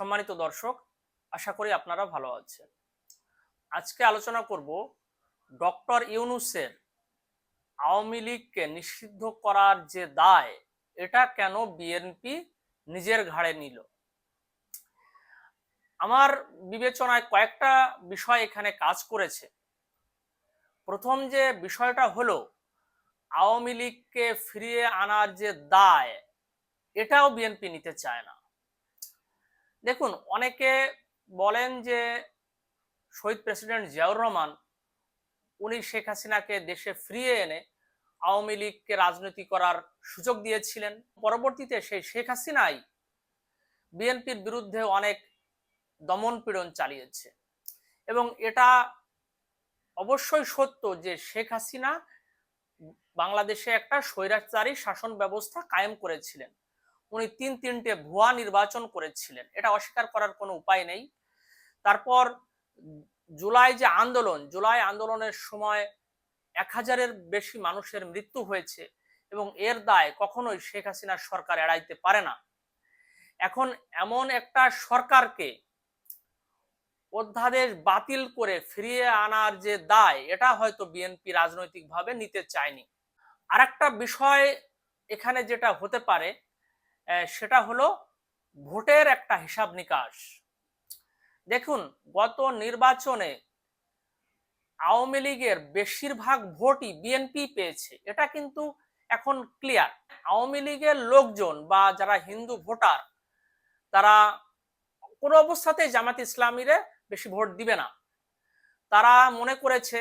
সম্মানিত দর্শক, আশা করি আপনারা ভালো আছেন। আজকে আলোচনা করব ডক্টর ইউনূসের আওয়ামী লীগকে নিষিদ্ধ করার যে দায়, এটা কেন বিএনপি নিজের ঘাড়ে নিল। আমার বিবেচনায় কয়েকটা বিষয় এখানে কাজ করেছে। প্রথম যে বিষয়টা হলো, আওয়ামী লীগকে ফিরিয়ে আনার যে দায়, এটাও বিএনপি নিতে চায় না। দেখুন, অনেকে বলেন যে শহীদ প্রেসিডেন্ট জিয়াউর রহমান উনি শেখ হাসিনাকে দেশে ফিরিয়ে এনে আওয়ামী লীগকে রাজনীতি করার সুযোগ দিয়েছিলেন। পরবর্তীতে সেই শেখ হাসিনাই বিএনপির বিরুদ্ধে অনেক দমন পীড়ন চালিয়েছে, এবং এটা অবশ্যই সত্য যে শেখ হাসিনা বাংলাদেশে একটা স্বৈরাচারী শাসন ব্যবস্থা কায়েম করেছিলেন। উনি তিনটে ভুয়া নির্বাচন করেছিলেন, এটা অস্বীকার করার কোনো উপায় নেই। তারপর জুলাই আন্দোলনের সময় 1000-এর বেশি মানুষের মৃত্যু হয়েছে, এবং এর দায় কখনোই শেখ হাসিনার সরকার এড়াইতে পারে না। এখন এমন একটা সরকারকে অধ্যাদেশ বাতিল করে ফিরিয়ে আনার যে দায়, এটা হয়তো বিএনপি রাজনৈতিকভাবে নিতে চায়নি। আর একটা বিষয় এখানে যেটা হতে পারে, সেটা হলো ভোটের একটা হিসাব নিকাশ। দেখুন, গত নির্বাচনে আওয়ামী লীগের বেশিরভাগ ভোটই বিএনপি পেয়েছে, এটা কিন্তু এখন ক্লিয়ার। আওয়ামী লীগের লোকজন বা যারা হিন্দু ভোটার, তারা কোনো অবস্থাতেই জামাত ইসলামীরে বেশি ভোট দিবে না। তারা মনে করেছে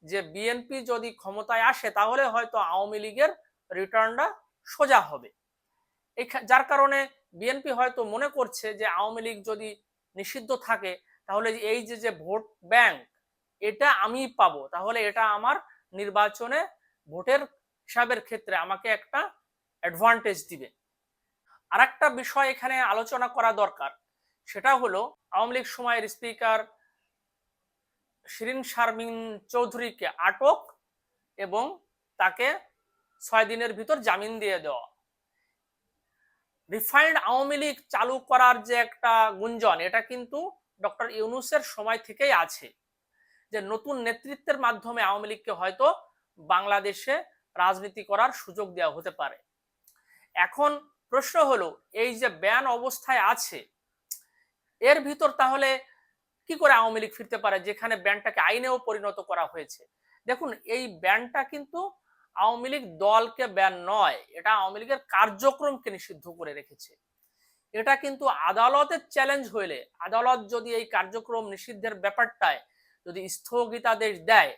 যে বিএনপি যদি ক্ষমতায় আসে তাহলে হয়তো আওয়ামী লীগের রিটার্নটা সোজা হবে। যার কারণে বিএনপি হয়তো মনে করছে যে আওয়ামী লীগ যদি নিষিদ্ধ থাকে তাহলে এই যে ভোট ব্যাংক, এটা আমি পাবো, তাহলে এটা আমার নির্বাচনে ভোটের হিসাবের ক্ষেত্রে আমাকে একটা অ্যাডভান্টেজ দিবে। আর একটা বিষয় এখানে আলোচনা করা দরকার, সেটা হলো আওয়ামী লীগ সময়ের স্পিকার শিরীন শারমিন চৌধুরীকে আটক এবং তাকে 6 দিনের ভিতর জামিন দিয়ে দেওয়া। রিফাইন্ড আওয়ামী লীগ চালু করার যে একটা গুঞ্জন, এটা কিন্তু ডক্টর ইউনূসের সময় থেকেই আছে, যে নতুন নেতৃত্বের মাধ্যমে আওয়ামী লীগকে হয়তো বাংলাদেশে রাজনীতি করার সুযোগ দেওয়া হতে পারে। এখন প্রশ্ন হলো, এই যে ব্যান অবস্থায় আছে, এর ভিতর তাহলে কি করে আওয়ামী লীগ ফিরতে পারে, যেখানে ব্যানটাকে আইনেও পরিণত করা হয়েছে। দেখুন, এই ব্যানটা কিন্তু আওয়ামী লীগ দলকে ব্যান নয়, এটা আওয়ামী লীগের কার্যক্রমকে নিষিদ্ধ করে রেখেছে। এটা কিন্তু আদালতের চ্যালেঞ্জ হইলে, আদালত যদি এই কার্যক্রম নিষিদ্ধের ব্যাপারটায় যদি স্থগিতাদেশ দেয়,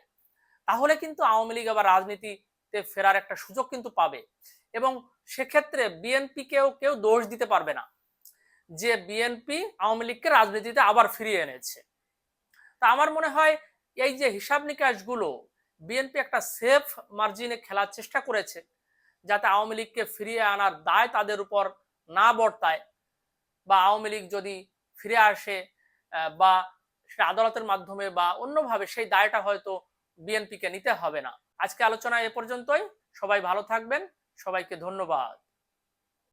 তাহলে কিন্তু আওয়ামী লীগ আবার রাজনীতিতে ফেরার একটা সুযোগ কিন্তু পাবে, এবং সেক্ষেত্রে বিএনপি কেউ দোষ দিতে পারবে না যে বিএনপি আওয়ামী লীগকে রাজনীতিতে আবার ফিরিয়ে এনেছে। তা আমার মনে হয় এই যে হিসাব নিকাশগুলো বিএনপি একটা সেফ মার্জিনে খেলার চেষ্টা করেছে, যাতে আওয়ামী লীগকে ফিরিয়ে আনার দায় তাদের উপর না বর্তায়, বা আওয়ামী লীগ যদি ফিরে আসে বা সেটা আদালতের মাধ্যমে বা অন্যভাবে, সেই দায়টা হয়তো বিএনপিকে নিতে হবে না। আজকে আলোচনা এ পর্যন্তই। সবাই ভালো থাকবেন, সবাইকে ধন্যবাদ।